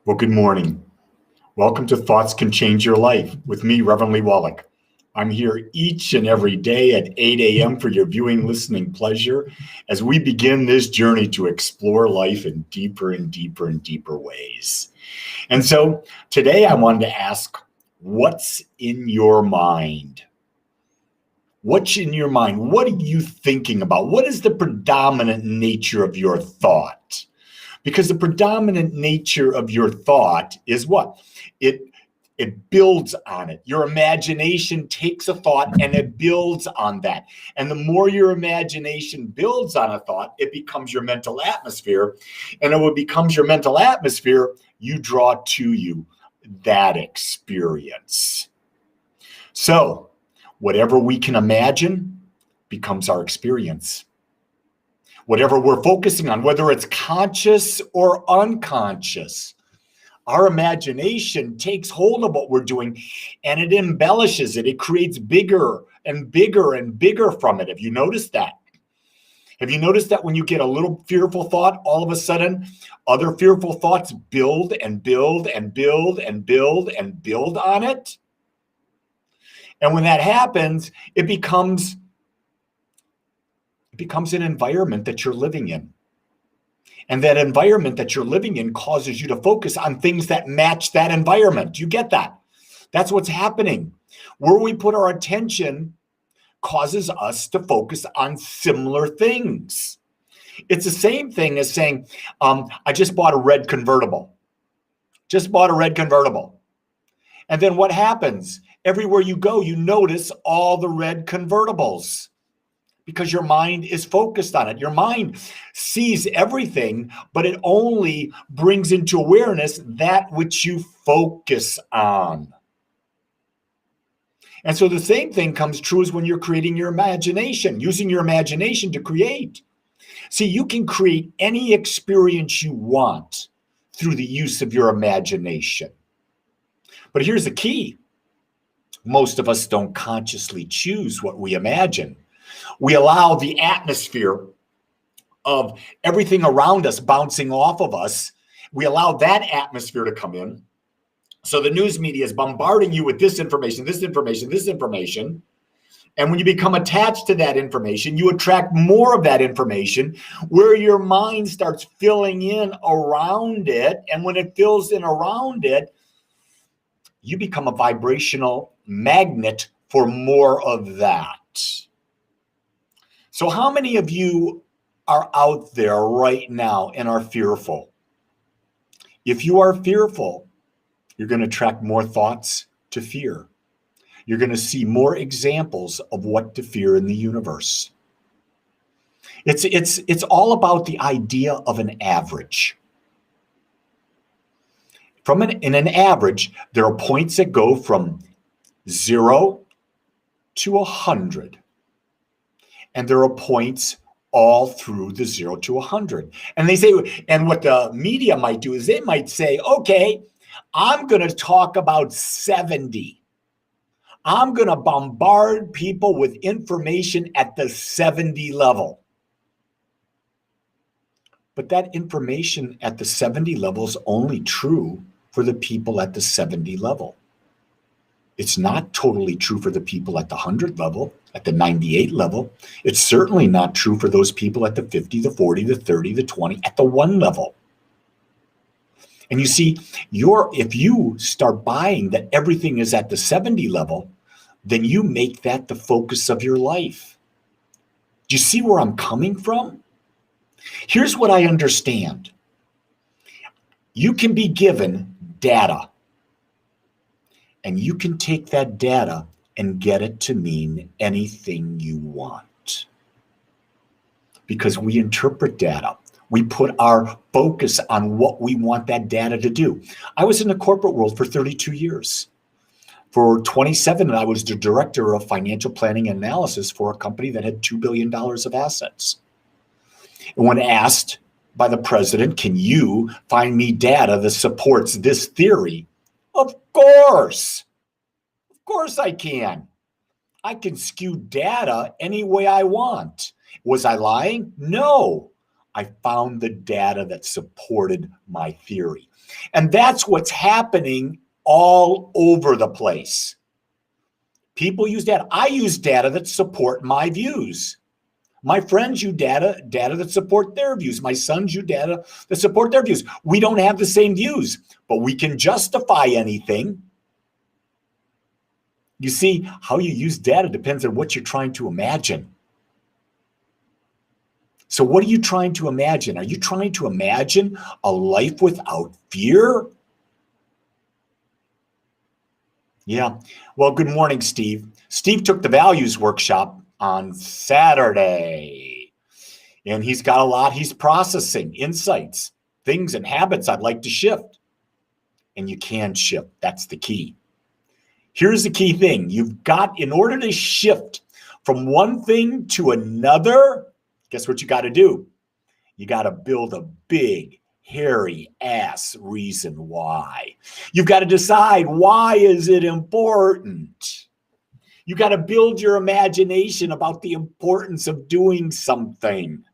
Well, good morning. Welcome to Thoughts Can Change Your Life with me, Reverend Wolak. I'm here each and every day at 8 a.m. for your viewing, listening pleasure as we begin this journey to explore life in deeper and deeper and deeper ways. And so today I wanted to ask, what's in your mind? What's in your mind? What are you thinking about? What is the predominant nature of your thought? Because the predominant nature of your thought is what? It builds on it. Your imagination takes a thought and it builds on that. And the more your imagination builds on a thought, it becomes your mental atmosphere. And when it becomes your mental atmosphere, you draw to you that experience. So whatever we can imagine becomes our experience. Whatever we're focusing on, whether it's conscious or unconscious, our imagination takes hold of what we're doing and it embellishes it. It creates bigger and bigger and bigger from it. Have you noticed that? Have you noticed that when you get a little fearful thought, all of a sudden, other fearful thoughts build and build and build and build and build on it? And when that happens, it becomes an environment that you're living in. And that environment that you're living in causes you to focus on things that match that environment. You get that? That's what's happening. Where we put our attention causes us to focus on similar things. It's the same thing as saying, I just bought a red convertible. Just bought a red convertible. And then what happens? Everywhere you go, you notice all the red convertibles. Because your mind is focused on it. Your mind sees everything, but it only brings into awareness that which you focus on. And so the same thing comes true as when you're creating your imagination, using your imagination to create. See, you can create any experience you want through the use of your imagination. But here's the key. Most of us don't consciously choose what we imagine. We allow the atmosphere of everything around us bouncing off of us. We allow that atmosphere to come in. So the news media is bombarding you with this information, this information, this information. And when you become attached to that information, you attract more of that information where your mind starts filling in around it. And when it fills in around it, you become a vibrational magnet for more of that. So how many of you are out there right now and are fearful? If you are fearful, you're going to attract more thoughts to fear. You're going to see more examples of what to fear in the universe. It's all about the idea of an average. In an average, there are points that go from 0 to 100. And there are points all through the 0 to 100. And they say, and what the media might do is they might say, okay, I'm going to talk about 70. I'm going to bombard people with information at the 70 level. But that information at the 70 level is only true for the people at the 70 level. It's not totally true for the people at the 100 level, at the 98 level. It's certainly not true for those people at the 50, the 40, the 30, the 20, at the 1 level. And you see, if you start buying that everything is at the 70 level, then you make that the focus of your life. Do you see where I'm coming from? Here's what I understand. You can be given data. And you can take that data and get it to mean anything you want. Because we interpret data. We put our focus on what we want that data to do. I was in the corporate world for 32 years. For 27, I was the director of financial planning and analysis for a company that had $2 billion of assets. And when asked by the president, can you find me data that supports this theory? Of course I can. I can skew data any way I want. Was I lying? No. I found the data that supported my theory. And that's what's happening all over the place. People use data. I use data that support my views. My friends use data that support their views. My sons use data that support their views. We don't have the same views, but we can justify anything. You see, how you use data depends on what you're trying to imagine. So what are you trying to imagine? Are you trying to imagine a life without fear? Yeah. Well, good morning, Steve. Steve took the values workshop on Saturday, and he's got a lot he's processing, insights, things and habits I'd like to shift. And you can shift. That's the key. Here's the key thing. You've got, in order to shift from one thing to another, guess what you got to do? You got to build a big, hairy ass reason why. You've got to decide, why is it important? You got to build your imagination about the importance of doing something.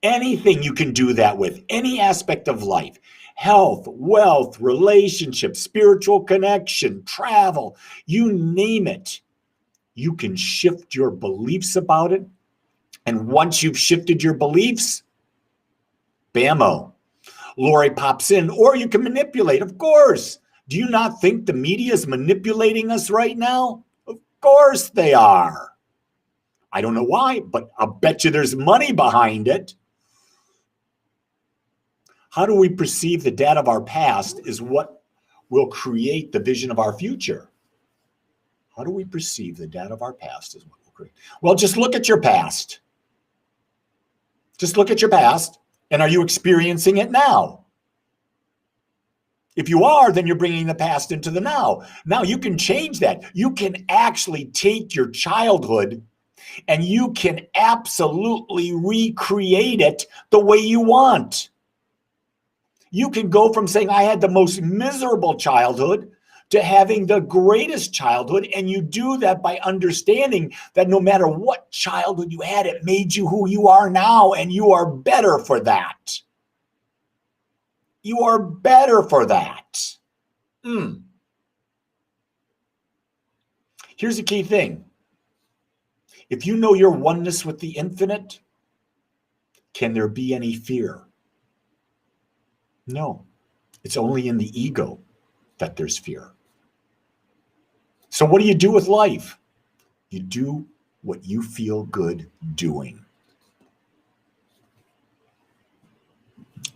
Anything you can do that with, any aspect of life, health, wealth, relationships, spiritual connection, travel, you name it. You can shift your beliefs about it. And once you've shifted your beliefs, bammo, Lori pops in, or you can manipulate, of course. Do you not think the media is manipulating us right now? Of course they are. I don't know why, but I'll bet you there's money behind it. How do we perceive the data of our past is what will create the vision of our future. How do we perceive the data of our past is what will create? Well, just look at your past. Just look at your past, and are you experiencing it now? If you are, then you're bringing the past into the now. Now you can change that. You can actually take your childhood and you can absolutely recreate it the way you want. You can go from saying, I had the most miserable childhood, to having the greatest childhood. And you do that by understanding that no matter what childhood you had, it made you who you are now, and you are better for that. You are better for that. Here's the key thing. If you know your oneness with the infinite, can there be any fear? No. It's only in the ego that there's fear. So what do you do with life? You do what you feel good doing.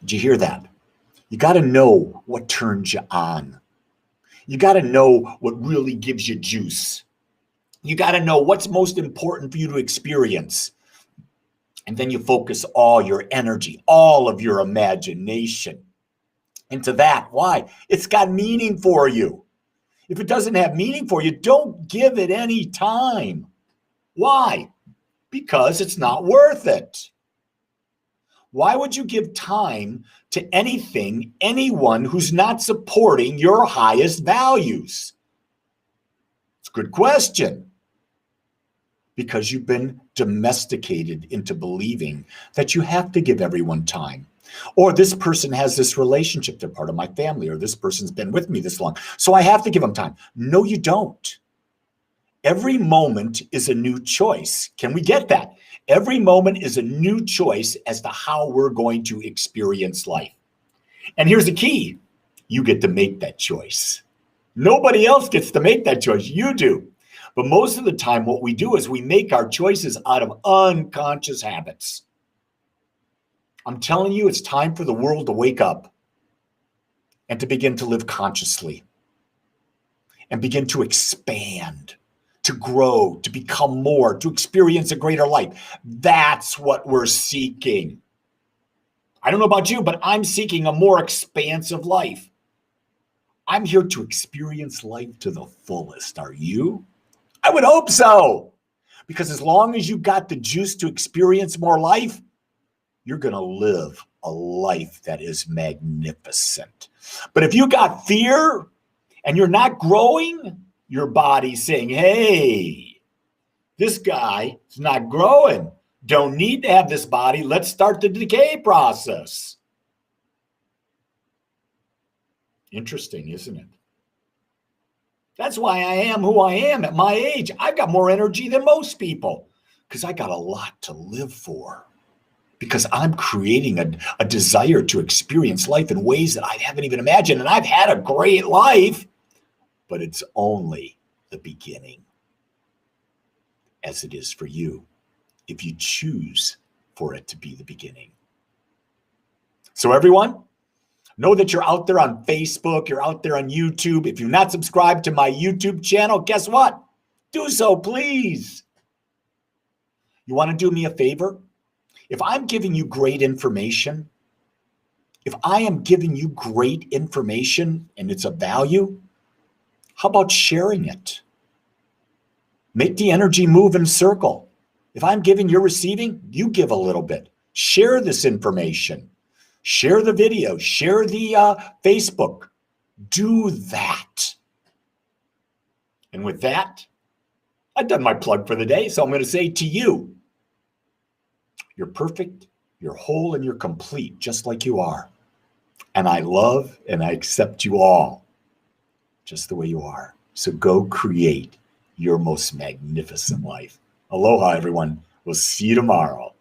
Did you hear that? You got to know what turns you on. You got to know what really gives you juice. You got to know what's most important for you to experience. And then you focus all your energy, all of your imagination into that. Why? It's got meaning for you. If it doesn't have meaning for you, don't give it any time. Why? Because it's not worth it. Why would you give time to anything, anyone who's not supporting your highest values? It's a good question. Because you've been domesticated into believing that you have to give everyone time. Or this person has this relationship, they're part of my family, or this person's been with me this long, so I have to give them time. No, you don't. Every moment is a new choice. Can we get that? Every moment is a new choice as to how we're going to experience life. And here's the key. You get to make that choice. Nobody else gets to make that choice. You do. But most of the time, what we do is we make our choices out of unconscious habits. I'm telling you, it's time for the world to wake up and to begin to live consciously and begin to expand, to grow, to become more, to experience a greater life. That's what we're seeking. I don't know about you, but I'm seeking a more expansive life. I'm here to experience life to the fullest. Are you? I would hope so. Because as long as you got the juice to experience more life, you're going to live a life that is magnificent. But if you got fear and you're not growing, your body's saying, hey, this guy is not growing. Don't need to have this body. Let's start the decay process. Interesting, isn't it? That's why I am who I am at my age. I've got more energy than most people because I got a lot to live for. Because I'm creating a desire to experience life in ways that I haven't even imagined. And I've had a great life, but it's only the beginning, as it is for you, if you choose for it to be the beginning. So everyone, know that you're out there on Facebook, you're out there on YouTube. If you're not subscribed to my YouTube channel, guess what? Do so, please. You want to do me a favor? If I'm giving you great information, if I am giving you great information and it's of value, how about sharing it? Make the energy move in a circle. If I'm giving, you're receiving, you give a little bit. Share this information. Share the video. Share the Facebook. Do that. And with that, I've done my plug for the day. So I'm going to say to you, you're perfect, you're whole, and you're complete, just like you are. And I love and I accept you all just the way you are. So go create your most magnificent life. Aloha, everyone. We'll see you tomorrow.